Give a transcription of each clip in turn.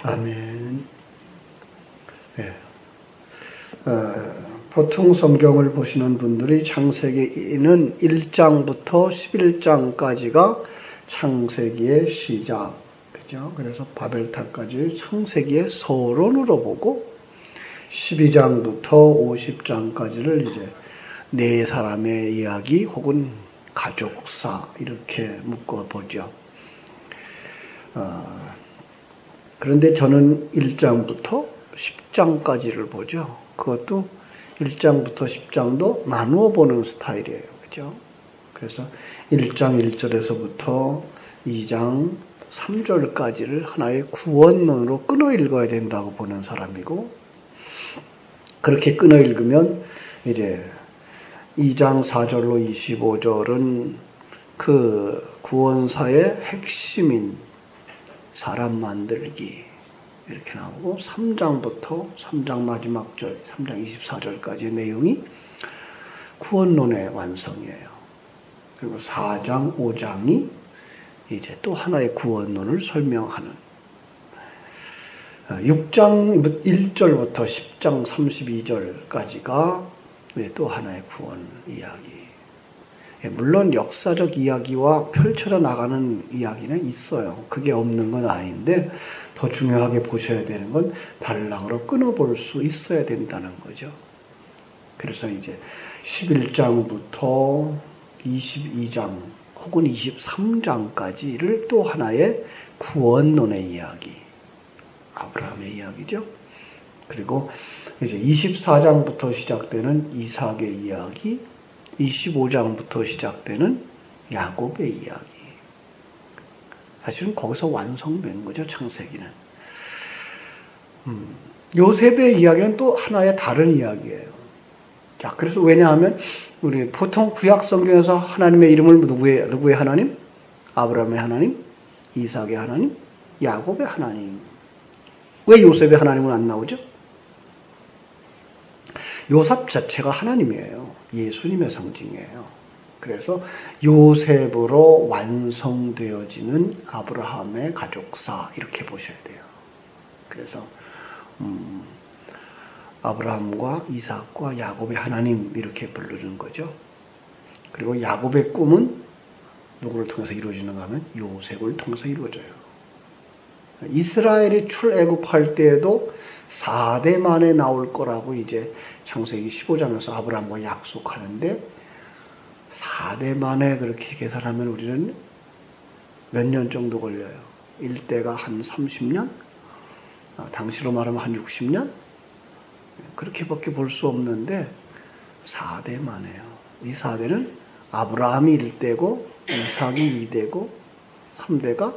아멘. 예. 보통 성경을 보시는 분들이 창세기는 1장부터 11장까지가 창세기의 시작, 그죠? 그래서 바벨탑까지 창세기의 서론으로 보고 12장부터 50장까지를 이제 네 사람의 이야기 혹은 가족사 이렇게 묶어 보죠. 그런데 저는 1장부터 10장까지를 보죠. 그것도 1장부터 10장도 나누어 보는 스타일이에요. 그죠? 그래서 1장 1절에서부터 2장 3절까지를 하나의 구원론으로 끊어 읽어야 된다고 보는 사람이고, 그렇게 끊어 읽으면 이제 2장 4절로 25절은 그 구원사의 핵심인 사람 만들기 이렇게 나오고, 3장부터 3장 마지막 절, 3장 24절까지의 내용이 구원론의 완성이에요. 그리고 4장, 5장이 이제 또 하나의 구원론을 설명하는, 6장 1절부터 10장 32절까지가 또 하나의 구원 이야기. 물론 역사적 이야기와 펼쳐져 나가는 이야기는 있어요. 그게 없는 건 아닌데, 더 중요하게 보셔야 되는 건 단락으로 끊어볼 수 있어야 된다는 거죠. 그래서 이제 11장부터 22장 혹은 23장까지를 또 하나의 구원론의 이야기, 아브라함의 이야기죠. 그리고 이제 24장부터 시작되는 이삭의 이야기, 25장부터 시작되는 야곱의 이야기. 사실은 거기서 완성된 거죠, 창세기는. 요셉의 이야기는 또 하나의 다른 이야기예요. 자, 그래서 왜냐하면 우리 보통 구약 성경에서 하나님의 이름을 누구의 하나님? 아브라함의 하나님, 이삭의 하나님, 야곱의 하나님. 왜 요셉의 하나님은 안 나오죠? 요셉 자체가 하나님이에요. 예수님의 상징이에요. 그래서 요셉으로 완성되어지는 아브라함의 가족사 이렇게 보셔야 돼요. 그래서 아브라함과 이삭과 야곱의 하나님 이렇게 부르는 거죠. 그리고 야곱의 꿈은 누구를 통해서 이루어지는가 하면 요셉을 통해서 이루어져요. 이스라엘이 출애굽할 때에도 4대 만에 나올 거라고 이제 창세기 15장에서 아브라함과 약속하는데, 4대 만에 그렇게 계산하면 우리는 몇 년 정도 걸려요? 1대가 한 30년? 당시로 말하면 한 60년? 그렇게밖에 볼 수 없는데 4대 만에요. 이 4대는 아브라함이 1대고, 이삭이 2대고, 3대가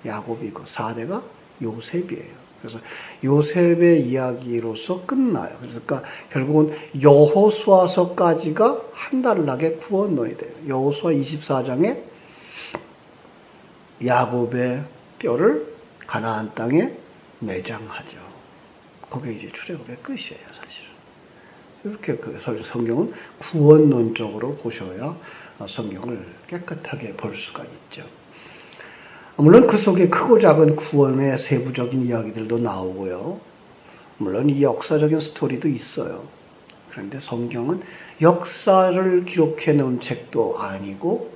야곱이고, 4대가 요셉이에요. 그래서 요셉의 이야기로서 끝나요. 그러니까 결국은 여호수아서까지가 한 단락의 구원론이 돼요. 여호수아 24장에 야곱의 뼈를 가나안 땅에 매장하죠. 그게 이제 출애굽의 끝이에요, 사실은. 이렇게 그 성경은 구원론적으로 보셔야 성경을 깨끗하게 볼 수가 있죠. 물론 그 속에 크고 작은 구원의 세부적인 이야기들도 나오고요. 물론 이 역사적인 스토리도 있어요. 그런데 성경은 역사를 기록해 놓은 책도 아니고,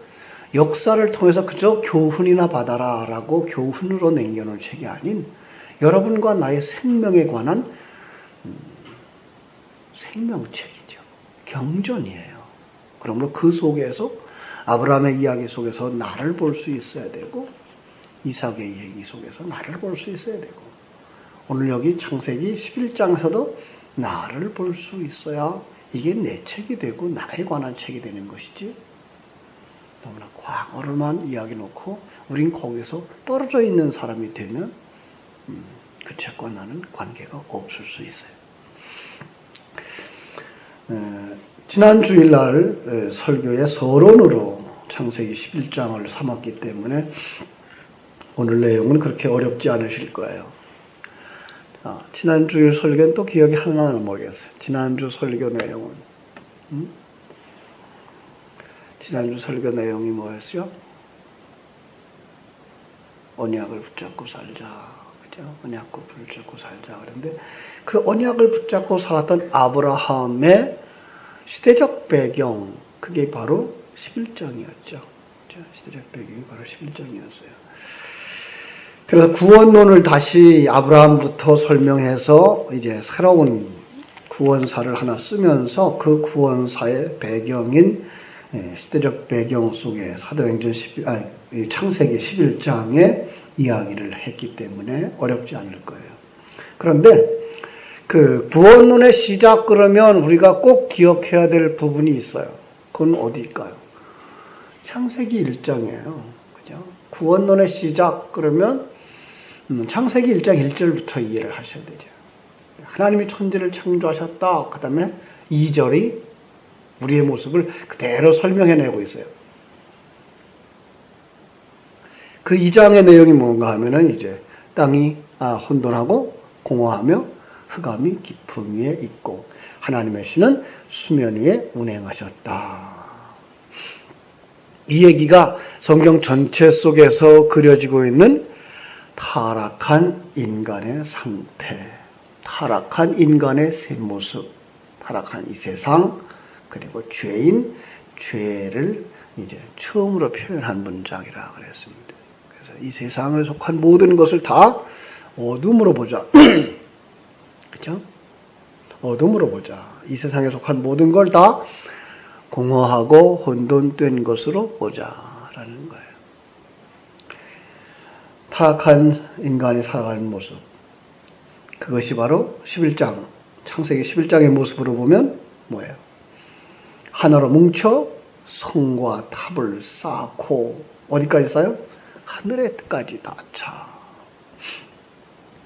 역사를 통해서 그저 교훈이나 받아라 라고 교훈으로 남겨놓은 책이 아닌, 여러분과 나의 생명에 관한 생명책이죠. 경전이에요. 그러므로 그 속에서 아브라함의 이야기 속에서 나를 볼 수 있어야 되고, 이삭의 얘기 속에서 나를 볼 수 있어야 되고, 오늘 여기 창세기 11장에서도 나를 볼 수 있어야 이게 내 책이 되고 나에 관한 책이 되는 것이지, 너무나 과거를만 이야기 놓고 우린 거기서 떨어져 있는 사람이 되면 그 책과 나는 관계가 없을 수 있어요. 지난 주일날 설교의 서론으로 창세기 11장을 삼았기 때문에 오늘 내용은 그렇게 어렵지 않으실 거예요. 지난주 설교는 또 기억이 하나는 뭐겠어요? 지난주 설교 내용은 지난주 설교 내용이 뭐였어요? 언약을 붙잡고 살자. 그죠? 언약을 붙잡고 살자. 그런데 그 언약을 붙잡고 살았던 아브라함의 시대적 배경, 그게 바로 11장이었죠. 시대적 배경이 바로 11장이었어요. 그래서 구원론을 다시 아브라함부터 설명해서 이제 새로운 구원사를 하나 쓰면서 그 구원사의 배경인 시대적 배경 속에 사도행전 창세기 11장의 이야기를 했기 때문에 어렵지 않을 거예요. 그런데 그 구원론의 시작 그러면 우리가 꼭 기억해야 될 부분이 있어요. 그건 어디일까요? 창세기 1장이에요. 그죠? 구원론의 시작 그러면 창세기 1장 1절부터 이해를 하셔야 되죠. 하나님이 천지를 창조하셨다. 그 다음에 2절이 우리의 모습을 그대로 설명해내고 있어요. 그 2장의 내용이 뭔가 하면은 이제 땅이 혼돈하고 공허하며 흑암이 깊음 위에 있고 하나님의 신은 수면 위에 운행하셨다. 이 얘기가 성경 전체 속에서 그려지고 있는 타락한 인간의 상태, 타락한 인간의 새 모습, 타락한 이 세상, 그리고 죄를 이제 처음으로 표현한 문장이라 그랬습니다. 그래서 이 세상에 속한 모든 것을 다 어둠으로 보자. 그죠? 어둠으로 보자. 이 세상에 속한 모든 걸 다 공허하고 혼돈된 것으로 보자라는 거예요. 타락한 인간이 살아가는 모습. 그것이 바로 11장, 창세기 11장의 모습으로 보면 뭐예요? 하나로 뭉쳐 성과 탑을 쌓고 어디까지 쌓아요? 하늘에까지 닿자.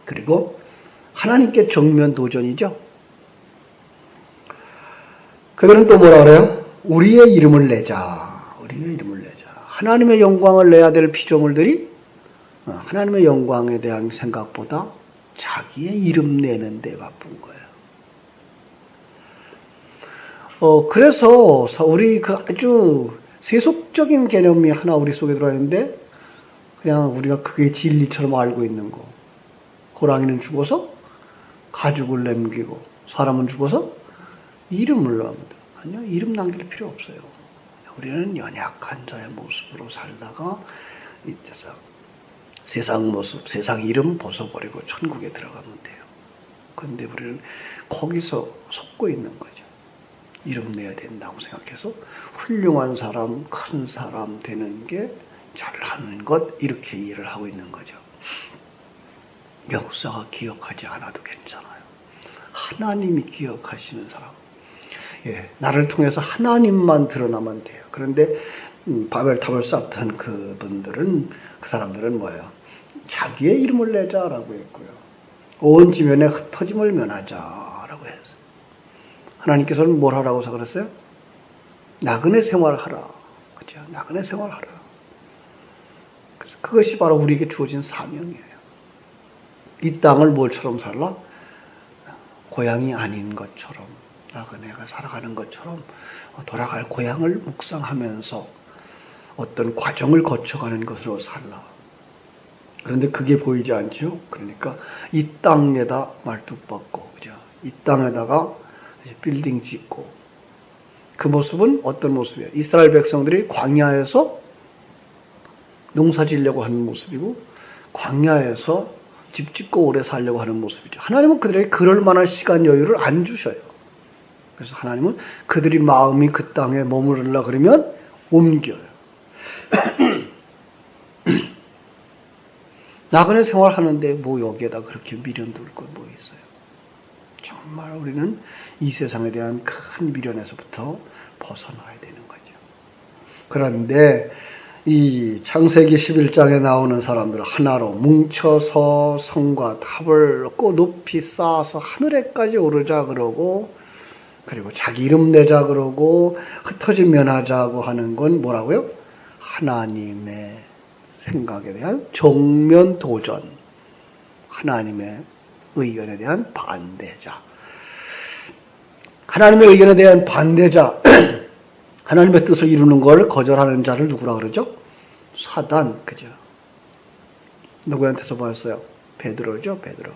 그리고 하나님께 정면 도전이죠. 그들은 또 뭐라 그래요? 우리의 이름을 내자. 우리의 이름을 내자. 하나님의 영광을 내야 될 피조물들이 하나님의 영광에 대한 생각보다 자기의 이름 내는 데 바쁜 거예요. 그래서 우리 그 아주 세속적인 개념이 하나 우리 속에 들어와 있는데 그냥 우리가 그게 진리처럼 알고 있는 거. 호랑이는 죽어서 가죽을 남기고 사람은 죽어서 이름을 남깁니다. 아니요, 이름 남길 필요 없어요. 우리는 연약한 자의 모습으로 살다가 이제서 세상 모습, 세상 이름 벗어버리고 천국에 들어가면 돼요. 그런데 우리는 거기서 속고 있는 거죠. 이름 내야 된다고 생각해서 훌륭한 사람, 큰 사람 되는 게 잘하는 것 이렇게 이해를 하고 있는 거죠. 역사가 기억하지 않아도 괜찮아요. 하나님이 기억하시는 사람. 나를 통해서 하나님만 드러나면 돼요. 그런데 바벨탑을 쌓던 그 사람들은 뭐예요? 자기의 이름을 내자라고 했고요. 온 지면에 흩어짐을 면하자라고 했어요. 하나님께서는 뭘 하라고 그랬어요? 나그네 생활하라. 그죠? 나그네 생활하라. 그래서 그것이 바로 우리에게 주어진 사명이에요. 이 땅을 뭘처럼 살라? 고향이 아닌 것처럼, 나그네가 살아가는 것처럼 돌아갈 고향을 묵상하면서 어떤 과정을 거쳐가는 것으로 살라. 그런데 그게 보이지 않죠? 그러니까 이 땅에다 말뚝 박고, 그죠? 이 땅에다가 빌딩 짓고, 그 모습은 어떤 모습이에요? 이스라엘 백성들이 광야에서 농사 지으려고 하는 모습이고, 광야에서 집 짓고 오래 살려고 하는 모습이죠. 하나님은 그들에게 그럴 만한 시간 여유를 안 주셔요. 그래서 하나님은 그들이 마음이 그 땅에 머무르려 그러면 옮겨요. 나그네 생활하는데 뭐 여기에다 그렇게 미련둘 건 뭐 있어요. 정말 우리는 이 세상에 대한 큰 미련에서부터 벗어나야 되는 거죠. 그런데 이 창세기 11장에 나오는 사람들 하나로 뭉쳐서 성과 탑을 높이 쌓아서 하늘에까지 오르자 그러고, 그리고 자기 이름 내자 그러고 흩어진 면하자고 하는 건 뭐라고요? 하나님의 생각에 대한 정면 도전, 하나님의 의견에 대한 반대자. 하나님의 의견에 대한 반대자, 하나님의 뜻을 이루는 걸 거절하는 자를 누구라 그러죠? 사단, 그죠? 누구한테서 보였어요? 베드로죠, 베드로.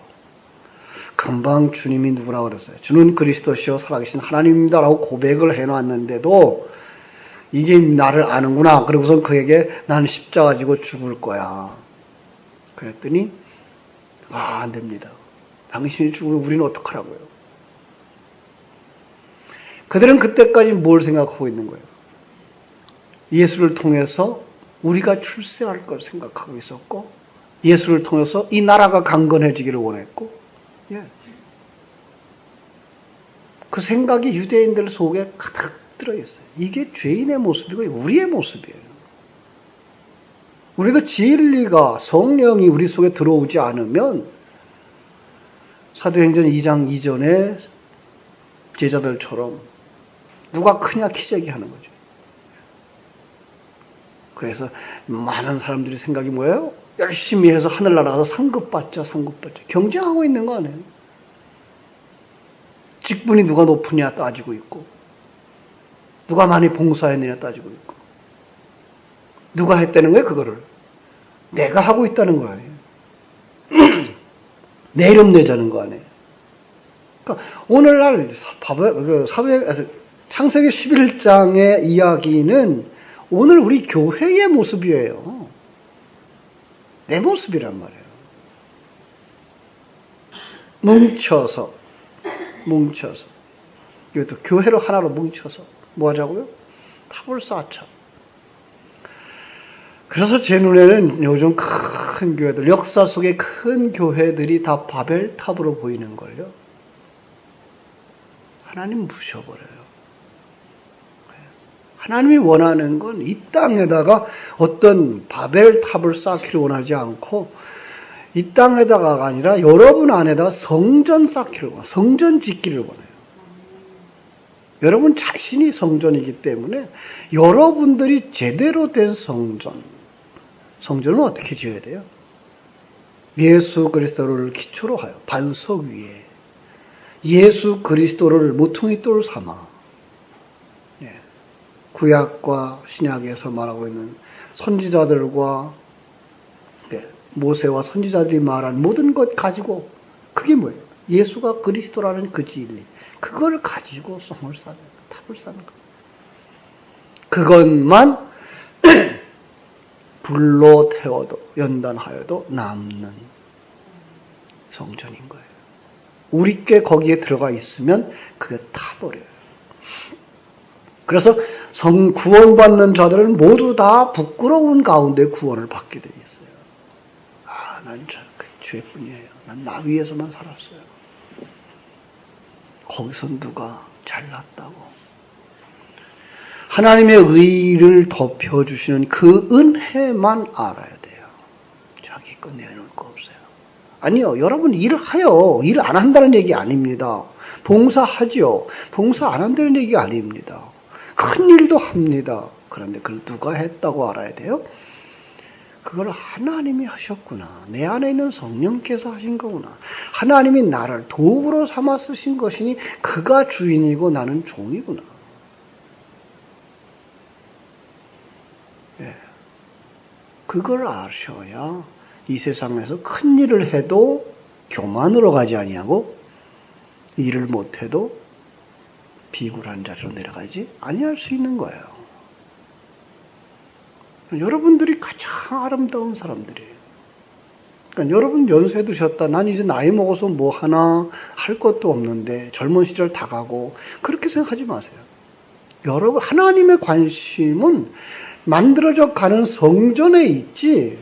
금방 주님이 누구라고 그랬어요? 주는 그리스도시요 살아계신 하나님입니다라고 고백을 해놨는데도 이게 나를 아는구나. 그러고선 그에게 나는 십자가 지고 죽을 거야. 그랬더니 안 됩니다. 당신이 죽으면 우리는 어떡하라고요? 그들은 그때까지 뭘 생각하고 있는 거예요? 예수를 통해서 우리가 출세할 걸 생각하고 있었고, 예수를 통해서 이 나라가 강건해지기를 원했고, 예. 그 생각이 유대인들 속에 가득 들어있어요. 이게 죄인의 모습이고 우리의 모습이에요. 우리도 진리가 성령이 우리 속에 들어오지 않으면 사도행전 2장 이전에 제자들처럼 누가 크냐 키재기 하는 거죠. 그래서 많은 사람들이 생각이 뭐예요? 열심히 해서 하늘나라 가서 상급받자. 경쟁하고 있는 거 아니에요? 직분이 누가 높으냐 따지고 있고, 누가 많이 봉사했느냐 따지고 있고, 누가 했다는 거예요, 그거를? 내가 하고 있다는 거 아니에요? 내 이름 내자는 거 아니에요? 그러니까 오늘날 창세기 11장의 이야기는 오늘 우리 교회의 모습이에요. 내 모습이란 말이에요. 뭉쳐서 이것도 교회로 하나로 뭉쳐서 뭐 하자고요? 탑을 쌓자. 그래서 제 눈에는 요즘 큰 교회들, 역사 속의 큰 교회들이 다 바벨탑으로 보이는걸요. 하나님 부셔버려요. 하나님이 원하는 건 이 땅에다가 어떤 바벨탑을 쌓기를 원하지 않고, 이 땅에다가 아니라 여러분 안에다가 성전 쌓기를 원해요. 성전 짓기를 원해요. 여러분 자신이 성전이기 때문에 여러분들이 제대로 된 성전은 어떻게 지어야 돼요? 예수 그리스도를 기초로 하여 반석 위에 예수 그리스도를 모퉁이 돌 삼아, 구약과 신약에서 말하고 있는 선지자들과 모세와 선지자들이 말한 모든 것 가지고, 그게 뭐예요? 예수가 그리스도라는 그 진리, 그걸 가지고 탑을 쌓는 거. 그것만 불로 태워도 연단하여도 남는 성전인 거예요. 우리 께 거기에 들어가 있으면 그게 타버려요. 그래서 구원받는 자들은 모두 다 부끄러운 가운데 구원을 받게 되어 있어요. 난 죄뿐이에요. 난 나 위해서만 살았어요. 거기서 누가 잘났다고. 하나님의 의를 덮여주시는 그 은혜만 알아야 돼요. 자기 거 내놓을 거 없어요. 아니요. 여러분 일해요. 일 안 한다는 얘기 아닙니다. 봉사하죠. 봉사 안 한다는 얘기 아닙니다. 큰 일도 합니다. 그런데 그걸 누가 했다고 알아야 돼요? 그걸 하나님이 하셨구나. 내 안에 있는 성령께서 하신 거구나. 하나님이 나를 도구로 삼아 쓰신 것이니 그가 주인이고 나는 종이구나. 그걸 아셔야 이 세상에서 큰 일을 해도 교만으로 가지 아니하고, 일을 못해도 비굴한 자리로 내려가지 아니할 수 있는 거예요. 여러분들이 가장 아름다운 사람들이에요. 그러니까 여러분 연세 드셨다. 난 이제 나이 먹어서 뭐 하나 할 것도 없는데 젊은 시절 다 가고, 그렇게 생각하지 마세요. 여러분 하나님의 관심은 만들어져 가는 성전에 있지,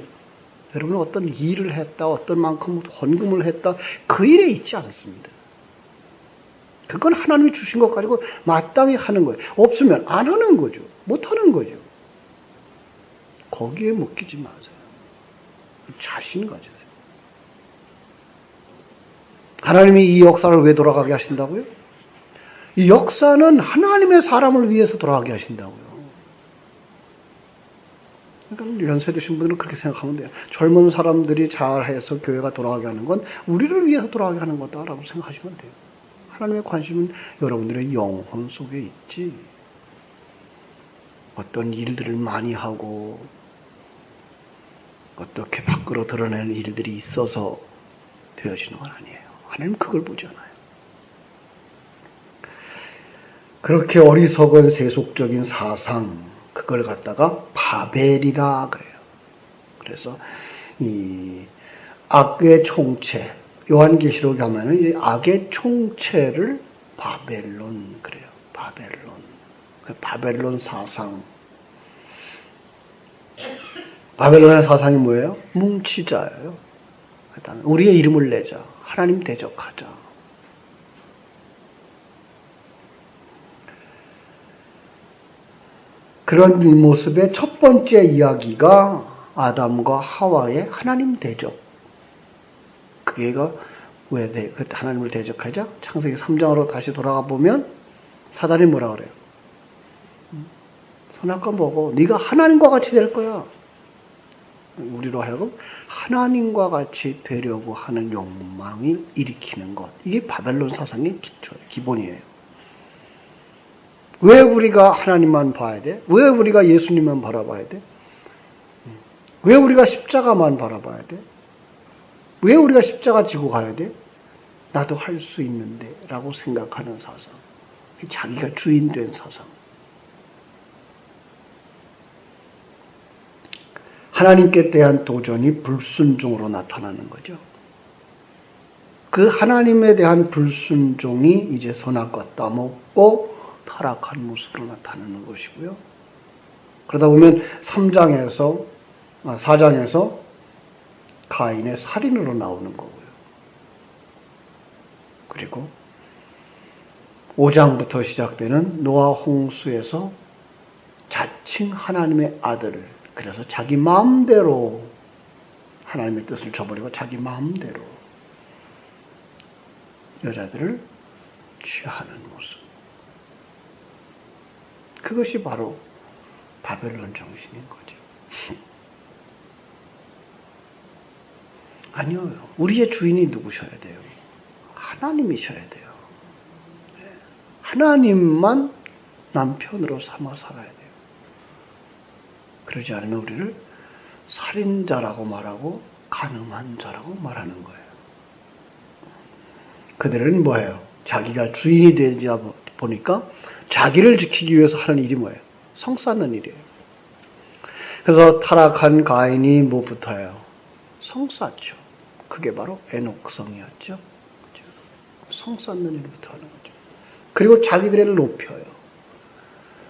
여러분은 어떤 일을 했다, 어떤 만큼 헌금을 했다, 그 일에 있지 않습니다. 그건 하나님이 주신 것 가지고 마땅히 하는 거예요. 없으면 안 하는 거죠. 못 하는 거죠. 거기에 묶이지 마세요. 자신 가지세요. 하나님이 이 역사를 왜 돌아가게 하신다고요? 이 역사는 하나님의 사람을 위해서 돌아가게 하신다고요. 그러니까 연세 드신 분들은 그렇게 생각하면 돼요. 젊은 사람들이 잘해서 교회가 돌아가게 하는 건 우리를 위해서 돌아가게 하는 거다라고 생각하시면 돼요. 하나님의 관심은 여러분들의 영혼 속에 있지, 어떤 일들을 많이 하고 어떻게 밖으로 드러내는 일들이 있어서 되어지는 건 아니에요. 하나님은 그걸 보지 않아요. 그렇게 어리석은 세속적인 사상, 그걸 갖다가 바벨이라 그래요. 그래서 이 악의 총체, 요한계시록에 하면은 이 악의 총체를 바벨론 그래요. 바벨론 사상. 바벨론의 사상이 뭐예요? 뭉치자예요. 일단 우리의 이름을 내자. 하나님 대적하자. 그런 모습의 첫 번째 이야기가 아담과 하와의 하나님 대적. 그게가 왜 하나님을 대적하자? 창세기 3장으로 다시 돌아가 보면 사단이 뭐라 그래요? 선악과 먹어. 네가 하나님과 같이 될 거야. 우리로 하여금 하나님과 같이 되려고 하는 욕망이 일으키는 것. 이게 바벨론 사상의 기본이에요. 왜 우리가 하나님만 봐야 돼? 왜 우리가 예수님만 바라봐야 돼? 왜 우리가 십자가만 바라봐야 돼? 왜 우리가 십자가 지고 가야 돼? 나도 할 수 있는데 라고 생각하는 사상. 자기가 주인 된 사상. 하나님께 대한 도전이 불순종으로 나타나는 거죠. 그 하나님에 대한 불순종이 이제 선악과 따먹고 타락한 모습으로 나타나는 것이고요. 그러다 보면 4장에서 가인의 살인으로 나오는 거고요. 그리고 5장부터 시작되는 노아 홍수에서 자칭 하나님의 아들을, 그래서 자기 마음대로 하나님의 뜻을 저버리고 자기 마음대로 여자들을 취하는 모습. 그것이 바로 바벨론 정신인 거죠. 아니요. 우리의 주인이 누구셔야 돼요? 하나님이셔야 돼요. 하나님만 남편으로 삼아 살아야 돼요. 그러지 않으면 우리를 살인자라고 말하고 간음한 자라고 말하는 거예요. 그들은 뭐예요? 자기가 주인이 되다 보니까 자기를 지키기 위해서 하는 일이 뭐예요? 성 쌓는 일이에요. 그래서 타락한 가인이 뭐부터요? 성 쌓죠. 그게 바로 에녹성이었죠. 성 쌓는 일부터 하는 거죠. 그리고 자기들을 높여요.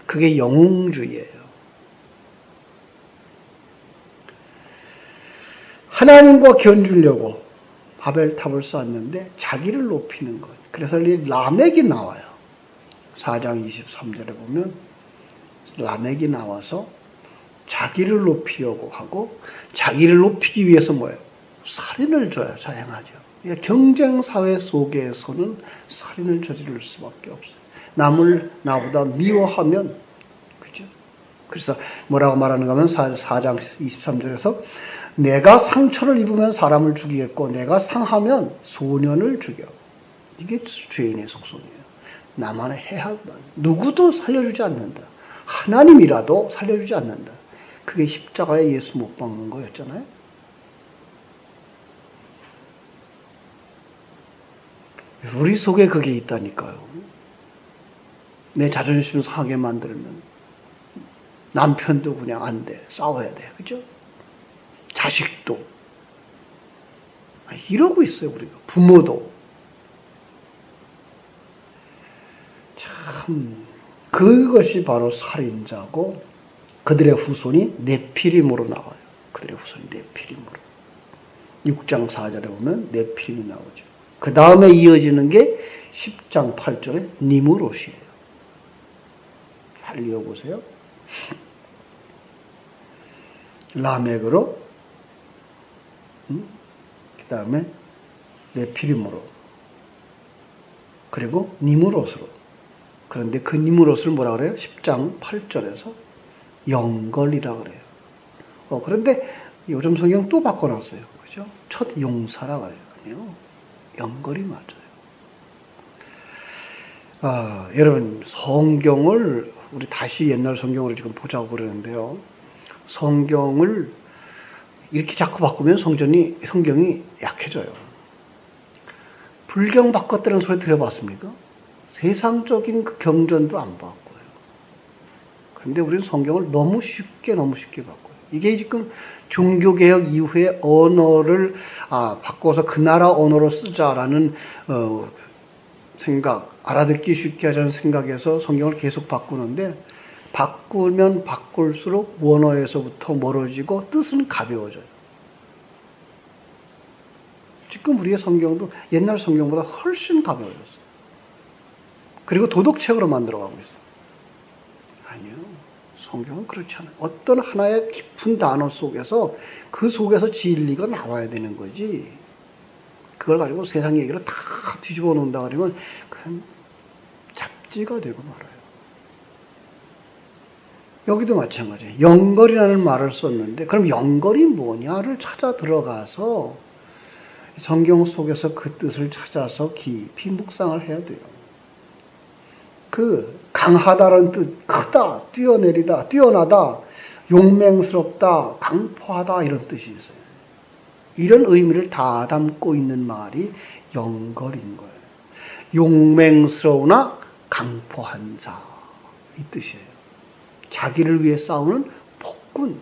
그게 영웅주의예요. 하나님과 견주려고 바벨탑을 쌓았는데 자기를 높이는 것. 그래서 이 라멕이 나와요. 4장 23절에 보면 라멕이 나와서 자기를 높이려고 하고, 자기를 높이기 위해서 뭐예요? 살인을 자행하죠. 경쟁사회 속에서는 살인을 저지를 수밖에 없어요. 남을 나보다 미워하면, 그죠? 그래서 뭐라고 말하는가 하면 4장 23절에서 내가 상처를 입으면 사람을 죽이겠고 내가 상하면 소년을 죽여. 이게 죄인의 속성이에요. 나만의 해악만. 누구도 살려주지 않는다. 하나님이라도 살려주지 않는다. 그게 십자가에 예수 못 박는 거였잖아요. 우리 속에 그게 있다니까요. 내 자존심 상하게 만들면 남편도 그냥 안 돼. 싸워야 돼. 그죠? 자식도. 이러고 있어요, 우리가. 부모도. 참, 그것이 바로 살인자고, 그들의 후손이 네피림으로 나와요. 그들의 후손이 네피림으로. 6장 4절에 보면 네피림이 나오죠. 그 다음에 이어지는 게 10장 8절에 니무롯이에요. 잘 읽어보세요. 라멕으로, 그 다음에 네피림으로, 그리고 니무롯으로. 그런데 그 니무롯을 뭐라 그래요? 10장 8절에서 영걸이라 그래요. 그런데 요즘 성경 또 바꿔놨어요. 그죠? 첫 용사라 그래요. 아니요. 영걸이 맞아요. 여러분, 성경을, 우리 다시 옛날 성경을 지금 보자고 그러는데요. 성경을 이렇게 자꾸 바꾸면 성경이 약해져요. 불경 바꿨다는 소리 들어봤습니까? 세상적인 그 경전도 안 바꿔요. 그런데 우리는 성경을 너무 쉽게 바꿔요. 이게 지금 종교개혁 이후에 언어를 바꿔서 그 나라 언어로 쓰자라는 생각, 알아듣기 쉽게 하자는 생각에서 성경을 계속 바꾸는데, 바꾸면 바꿀수록 원어에서부터 멀어지고 뜻은 가벼워져요. 지금 우리의 성경도 옛날 성경보다 훨씬 가벼워졌어요. 그리고 도덕책으로 만들어가고 있어요. 아니요. 성경은 그렇지 않아요. 어떤 하나의 깊은 단어 속에서 그 속에서 진리가 나와야 되는 거지. 그걸 가지고 세상 얘기를 다 뒤집어 놓는다 그러면 그냥 잡지가 되고 말아요. 여기도 마찬가지예요. 영걸이라는 말을 썼는데 그럼 영걸이 뭐냐를 찾아 들어가서 성경 속에서 그 뜻을 찾아서 깊이 묵상을 해야 돼요. 그 강하다는 뜻, 크다, 뛰어내리다, 뛰어나다, 용맹스럽다, 강포하다 이런 뜻이 있어요. 이런 의미를 다 담고 있는 말이 영걸인 거예요. 용맹스러우나 강포한 자, 이 뜻이에요. 자기를 위해 싸우는 폭군,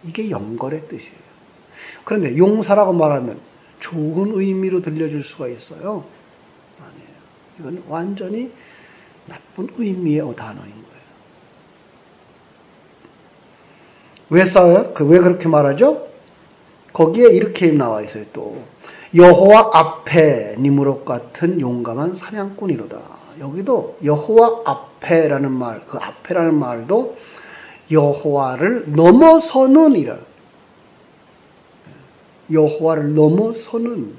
이게 영걸의 뜻이에요. 그런데 용사라고 말하면 좋은 의미로 들려줄 수가 있어요? 아니에요. 이건 완전히 나쁜 의미의 단어인 거예요. 왜 싸워요? 왜 그렇게 말하죠? 거기에 이렇게 나와 있어요. 또 여호와 앞에 니무롯 같은 용감한 사냥꾼이로다. 여기도 여호와 앞에라는 말, 그 앞에라는 말도 여호와를 넘어서는 이라. 여호와를 넘어서는.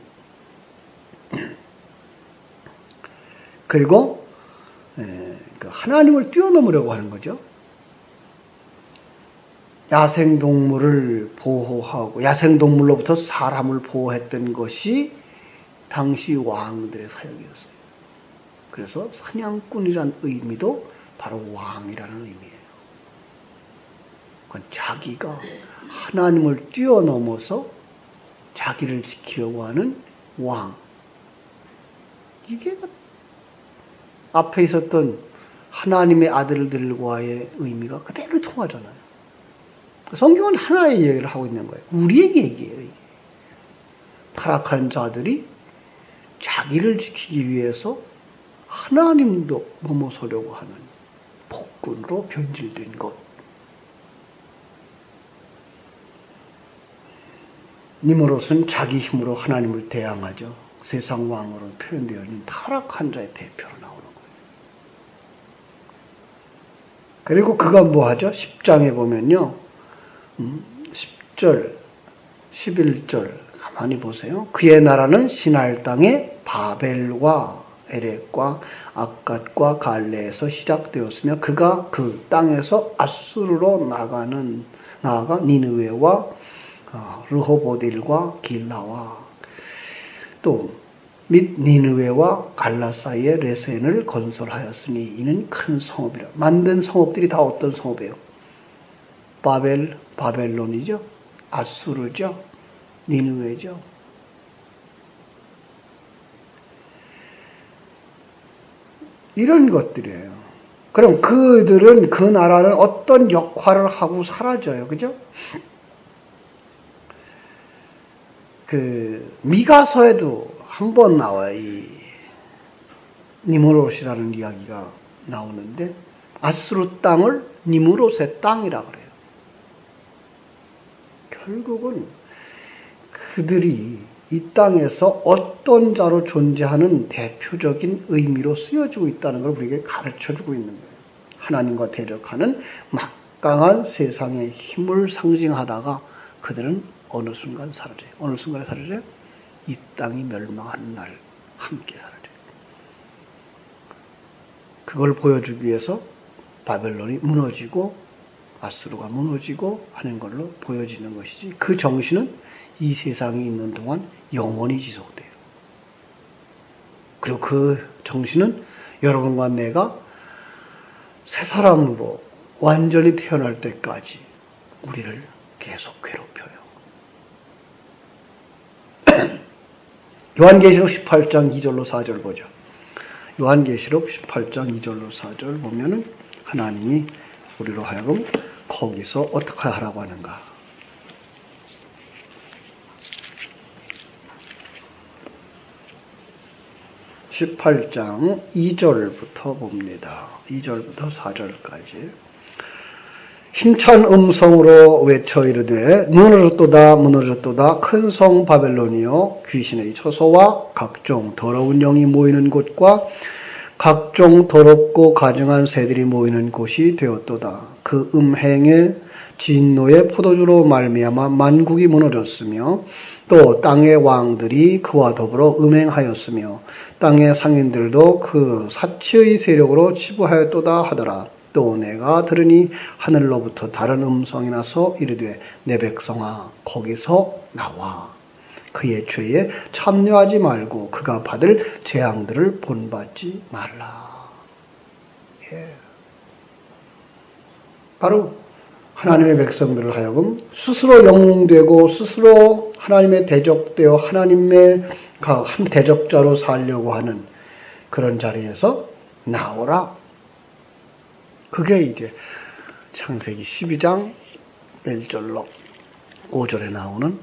그리고 하나님을 뛰어넘으려고 하는 거죠. 야생동물을 보호하고 야생동물로부터 사람을 보호했던 것이 당시 왕들의 사역이었어요. 그래서 사냥꾼이라는 의미도 바로 왕이라는 의미예요. 그건 자기가 하나님을 뛰어넘어서 자기를 지키려고 하는 왕. 이게 앞에 있었던 하나님의 아들들과의 의미가 그대로 통하잖아요. 성경은 하나의 얘기를 하고 있는 거예요. 우리의 얘기예요. 이게. 타락한 자들이 자기를 지키기 위해서 하나님도 넘어서려고 하는 폭군으로 변질된 것. 니무롯은 자기 힘으로 하나님을 대항하죠. 세상 왕으로 표현되어 있는 타락한 자의 대표로 나오는 거예요. 그리고 그가 뭐 하죠? 10장에 보면요. 10절, 11절 가만히 보세요. 그의 나라는 시날 땅의 바벨과 에렉과 악갓과 갈레에서 시작되었으며 그가 그 땅에서 아수르로 나아가 니느웨와 르호보딜과 길라와 또 및 니느웨와 갈라 사이에 레센을 건설하였으니 이는 큰 성읍이라. 만든 성읍들이 다 어떤 성읍이에요? 바벨론이죠. 아수르죠. 니느웨죠. 이런 것들이에요. 그럼 그들은 그 나라는 어떤 역할을 하고 사라져요. 그죠? 미가서에도 한 번 나와요. 이 니무롯이라는 이야기가 나오는데 아수르 땅을 니무롯의 땅이라 그래요. 결국은 그들이 이 땅에서 어떤 자로 존재하는 대표적인 의미로 쓰여지고 있다는 걸 우리에게 가르쳐주고 있는 거예요. 하나님과 대적하는 막강한 세상의 힘을 상징하다가 그들은 어느 순간 사라져요. 어느 순간에 사라져요? 이 땅이 멸망하는 날 함께 사라져요. 그걸 보여주기 위해서 바벨론이 무너지고 아수르가 무너지고 하는 걸로 보여지는 것이지 그 정신은 이 세상이 있는 동안 영원히 지속돼요. 그리고 그 정신은 여러분과 내가 새 사람으로 완전히 태어날 때까지 우리를 계속 괴롭혀요. 요한계시록 18장 2절로 4절 보죠. 요한계시록 18장 2절로 4절 보면은 하나님이 우리로 하여금 거기서 어떻게 하라고 하는가. 18장 2절부터 봅니다. 2절부터 4절까지. 힘찬 음성으로 외쳐 이르되 무너졌도다 무너졌도다 큰 성 바벨론이여 귀신의 처소와 각종 더러운 영이 모이는 곳과 각종 더럽고 가증한 새들이 모이는 곳이 되었도다. 그 음행의 진노의 포도주로 말미암아 만국이 무너졌으며 또 땅의 왕들이 그와 더불어 음행하였으며 땅의 상인들도 그 사치의 세력으로 치부하였도다 하더라. 또 내가 들으니 하늘로부터 다른 음성이 나서 이르되 내 백성아 거기서 나와 그의 죄에 참여하지 말고 그가 받을 재앙들을 본받지 말라. 예. 바로 하나님의 백성들을 하여금 스스로 영웅되고 스스로 하나님의 대적되어 하나님의 한 대적자로 살려고 하는 그런 자리에서 나오라. 그게 이제 창세기 12장 1절로 5절에 나오는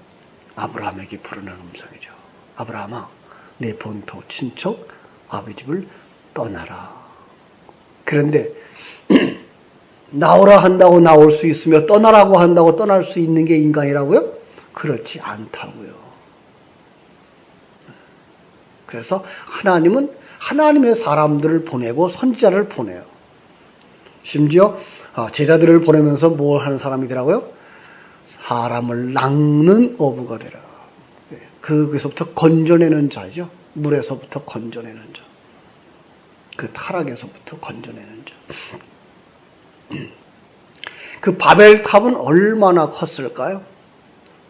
아브라함에게 부르는 음성이죠. 아브라함아, 내 본토 친척 아비 집을 떠나라. 그런데 나오라 한다고 나올 수 있으며 떠나라고 한다고 떠날 수 있는 게 인간이라고요? 그렇지 않다고요. 그래서 하나님은 하나님의 사람들을 보내고 선지자를 보내요. 심지어 제자들을 보내면서 뭘 하는 사람이더라고요? 사람을 낚는 어부가 되라. 거기서부터 건져내는 자죠. 물에서부터 건져내는 자. 그 타락에서부터 건져내는 자. 그 바벨탑은 얼마나 컸을까요?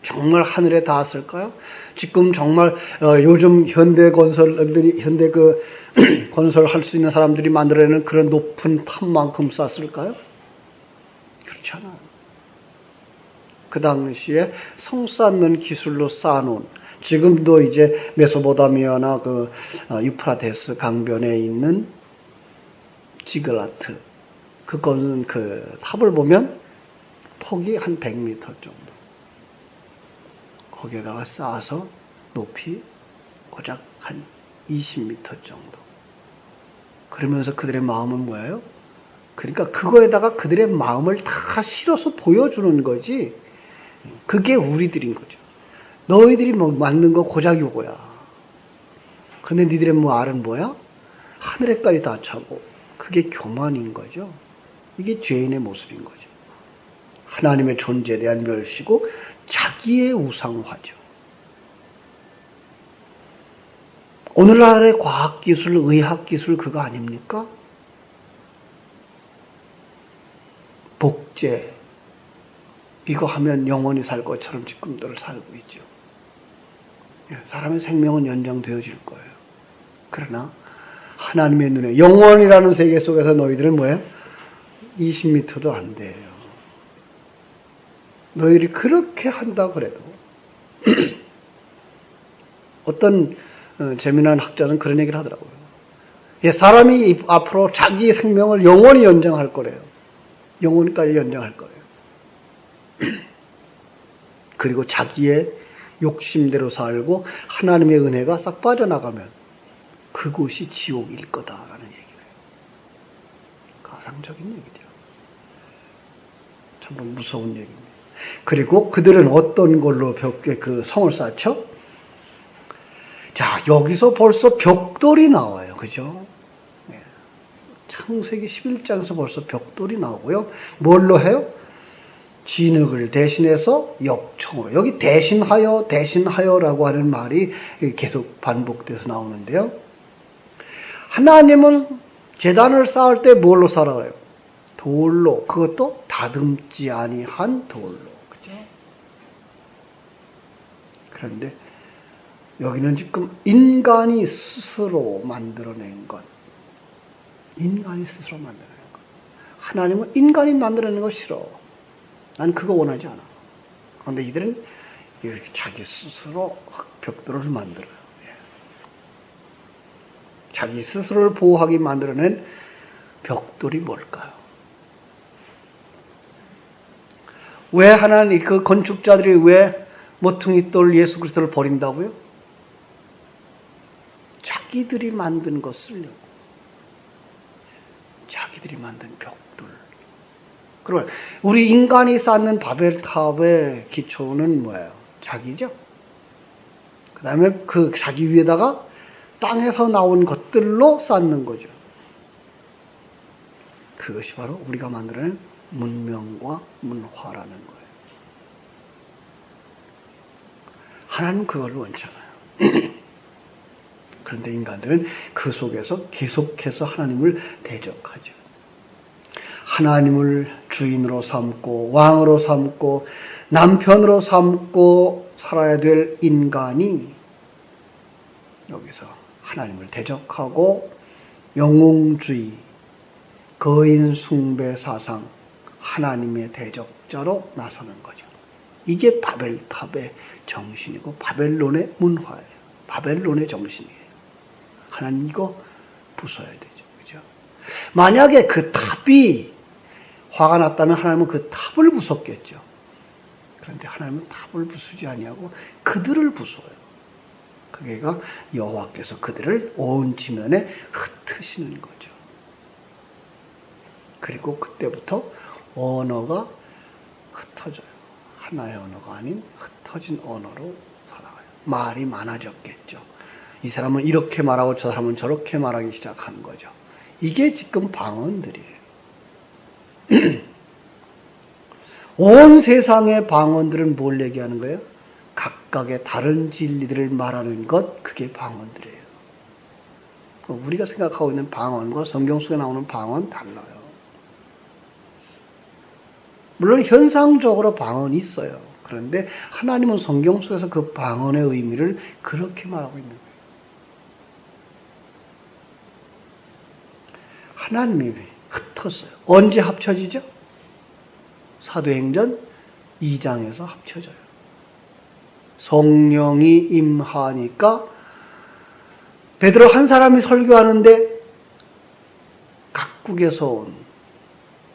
정말 하늘에 닿았을까요? 지금 정말 요즘 현대 건설들이 현대 건설할 수 있는 사람들이 만들어내는 그런 높은 탑만큼 쌌을까요? 그렇지 않아요. 그 당시에 성 쌓는 기술로 쌓아놓은 지금도 이제 메소포타미아나 유프라테스 강변에 있는 지글라트 그거는 그 탑을 보면 폭이 한 100m 정도. 거기에다가 쌓아서 높이 고작 한 20m 정도. 그러면서 그들의 마음은 뭐예요? 그러니까 그거에다가 그들의 마음을 다 실어서 보여주는 거지. 그게 우리들인 거죠. 너희들이 만든 거 고작 요거야. 그런데 니들의 알은 뭐야? 하늘에까지 다 차고. 그게 교만인 거죠. 이게 죄인의 모습인 거죠. 하나님의 존재에 대한 멸시고 자기의 우상화죠. 오늘날의 과학기술, 의학기술 그거 아닙니까? 복제. 이거 하면 영원히 살 것처럼 지금들 살고 있죠. 사람의 생명은 연장되어질 거예요. 그러나 하나님의 눈에 영원이라는 세계 속에서 너희들은 뭐예요? 20m도 안 돼요. 너희들이 그렇게 한다 그래도 어떤 재미난 학자는 그런 얘기를 하더라고요. 사람이 앞으로 자기 생명을 영원히 연장할 거래요. 영원까지 연장할 거예요. 그리고 자기의 욕심대로 살고 하나님의 은혜가 싹 빠져나가면 그곳이 지옥일 거다라는 얘기예요. 가상적인 얘기죠. 참 무서운 얘기입니다. 그리고 그들은 어떤 걸로 그 성을 쌓죠? 자, 여기서 벌써 벽돌이 나와요. 그죠? 창세기 11장에서 벌써 벽돌이 나오고요. 뭘로 해요? 진흙을 대신해서 역청으로. 여기 대신하여라고 하는 말이 계속 반복돼서 나오는데요. 하나님은 제단을 쌓을 때 뭘로 쌓아요? 돌로. 그것도 다듬지 아니한 돌로. 그죠? 그런데 여기는 지금 인간이 스스로 만들어낸 것. 인간이 스스로 만들어낸 것. 하나님은 인간이 만들어낸 거 싫어. 난 그거 원하지 않아. 그런데 이들은 이렇게 자기 스스로 벽돌을 만들어요. 자기 스스로를 보호하게 만들어낸 벽돌이 뭘까요? 왜 하나님 그 건축자들이 왜 모퉁이 돌 예수 그리스도를 버린다고요? 자기들이 만든 거 쓰려고. 자기들이 만든 벽돌. 그러면 우리 인간이 쌓는 바벨탑의 기초는 뭐예요? 자기죠. 그 다음에 그 자기 위에다가 땅에서 나온 것들로 쌓는 거죠. 그것이 바로 우리가 만들어낸 문명과 문화라는 거예요. 하나님은 그걸 원찮아요. 그런데 인간들은 그 속에서 계속해서 하나님을 대적하죠. 하나님을 주인으로 삼고 왕으로 삼고 남편으로 삼고 살아야 될 인간이 여기서 하나님을 대적하고 영웅주의, 거인 숭배 사상, 하나님의 대적자로 나서는 거죠. 이게 바벨탑의 정신이고 바벨론의 문화예요. 바벨론의 정신이에요. 하나님 이거 부숴야 되죠. 그죠? 만약에 그 탑이 화가 났다면 하나님은 그 탑을 부쉈겠죠. 그런데 하나님은 탑을 부수지 아니하고 그들을 부숴요. 그게가 여호와께서 그들을 온 지면에 흩으시는 거죠. 그리고 그때부터 언어가 흩어져요. 하나의 언어가 아닌 흩어진 언어로 살아가요. 말이 많아졌겠죠. 이 사람은 이렇게 말하고 저 사람은 저렇게 말하기 시작한 거죠. 이게 지금 방언들이에요. 온 세상의 방언들은 뭘 얘기하는 거예요? 각각의 다른 진리들을 말하는 것, 그게 방언들이에요. 우리가 생각하고 있는 방언과 성경 속에 나오는 방언 달라요. 물론 현상적으로 방언이 있어요. 그런데 하나님은 성경 속에서 그 방언의 의미를 그렇게 말하고 있는 거예요. 하나님이 흩었어요. 언제 합쳐지죠? 사도행전 2장에서 합쳐져요. 성령이 임하니까 베드로 한 사람이 설교하는데 각국에서 온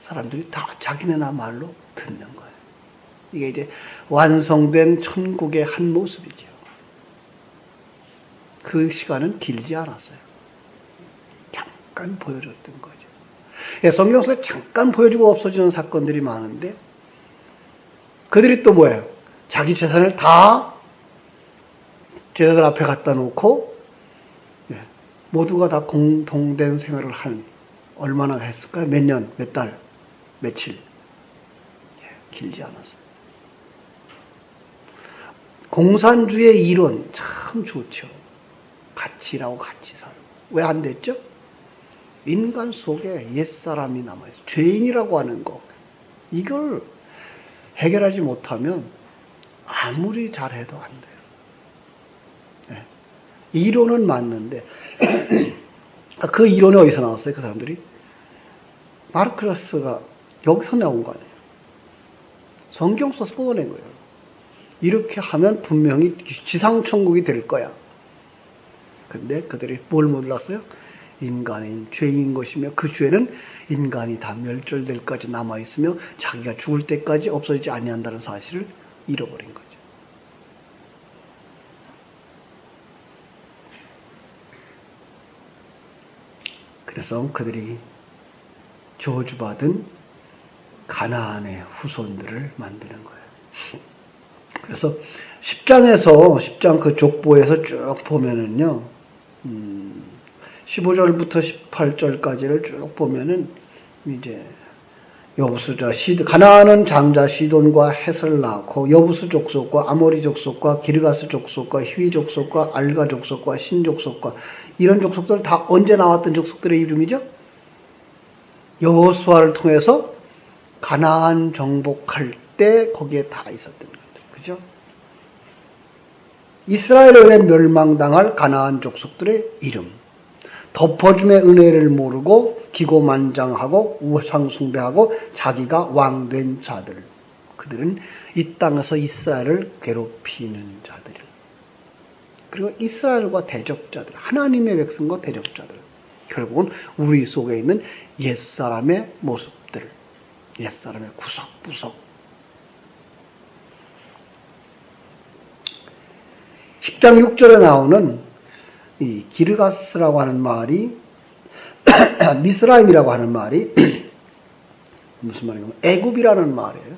사람들이 다 자기네나 말로 듣는 거예요. 이게 이제 완성된 천국의 한 모습이죠. 그 시간은 길지 않았어요. 잠깐 보여줬던 거죠. 성경 속에 잠깐 보여주고 없어지는 사건들이 많은데 그들이 또 뭐예요? 자기 재산을 다 제자들 앞에 갖다 놓고 모두가 다 공동된 생활을 한 얼마나 했을까요? 몇 년, 몇 달, 며칠. 길지 않았어요. 공산주의 이론 참 좋죠. 같이 일하고 같이 살고. 왜 안 됐죠? 인간 속에 옛사람이 남아있어요. 죄인이라고 하는 거. 이걸 해결하지 못하면 아무리 잘해도 안 돼요. 네. 이론은 맞는데 그 이론이 어디서 나왔어요? 그 사람들이? 마르크스가 여기서 나온 거 아니에요. 성경 써서 뽑아낸 거예요. 이렇게 하면 분명히 지상천국이 될 거야. 근데 그들이 뭘 몰랐어요? 인간인 죄인 것이며 그 죄는 인간이 다 멸절될 때까지 남아있으며 자기가 죽을 때까지 없어지지 아니한다는 사실을 잃어버린 거죠. 그래서 그들이 저주받은 가나안의 후손들을 만드는 거예요. 그래서 10장 그 족보에서 쭉 보면은요, 15절부터 18절까지를 쭉 보면은 이제 여부수자 가나안은 장자 시돈과 헷을 낳고 여부수 족속과 아모리 족속과 기르가스 족속과 히위 족속과 알가 족속과 신 족속과 이런 족속들 다 언제 나왔던 족속들의 이름이죠? 여호수아를 통해서 가나안 정복할 때 거기에 다 있었던 거죠. 그죠? 이스라엘에 멸망당할 가나안 족속들의 이름. 덮어줌의 은혜를 모르고 기고만장하고 우상 숭배하고 자기가 왕된 자들. 그들은 이 땅에서 이스라엘을 괴롭히는 자들. 그리고 이스라엘과 대적자들, 하나님의 백성과 대적자들, 결국은 우리 속에 있는 옛사람의 모습들, 옛사람의 구석구석. 10장 6절에 나오는 이 기르가스라고 하는 말이 미스라임이라고 하는 말이 무슨 말이냐면 애굽이라는 말이에요.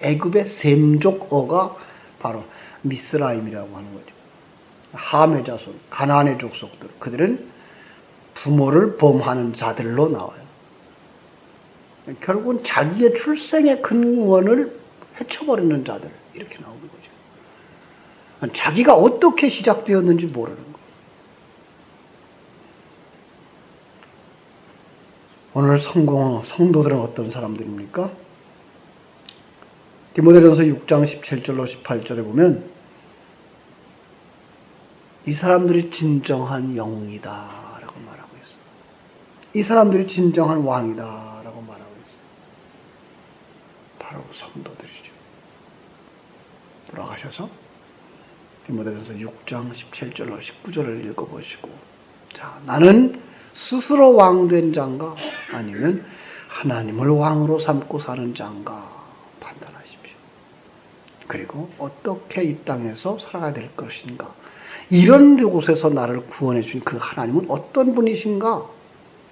애굽의 셈족어가 바로 미스라임이라고 하는 거죠. 함의 자손, 가나안의 족속들, 그들은 부모를 범하는 자들로 나와요. 결국은 자기의 출생의 근원을 해쳐버리는 자들, 이렇게 나오는 거죠. 자기가 어떻게 시작되었는지 모르는 거예요. 오늘 성도들은 어떤 사람들입니까? 디모데전서 6장 17절로 18절에 보면 이 사람들이 진정한 영웅이다 라고 말하고 있어요. 이 사람들이 진정한 왕이다 라고 말하고 있어요. 바로 성도들이죠. 돌아가셔서 디모데전서 6장 17절로 19절을 읽어보시고, 자, 나는 스스로 왕된 자인가 아니면 하나님을 왕으로 삼고 사는 자인가 판단하십시오. 그리고 어떻게 이 땅에서 살아가야 될 것인가, 이런 곳에서 나를 구원해 주신 그 하나님은 어떤 분이신가,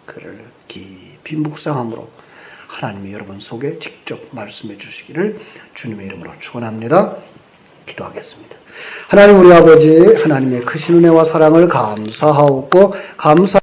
그를 깊이 묵상함으로 하나님이 여러분 속에 직접 말씀해 주시기를 주님의 이름으로 축원합니다. 기도하겠습니다. 하나님 우리 아버지, 하나님의 크신 은혜와 사랑을 감사하옵고 감사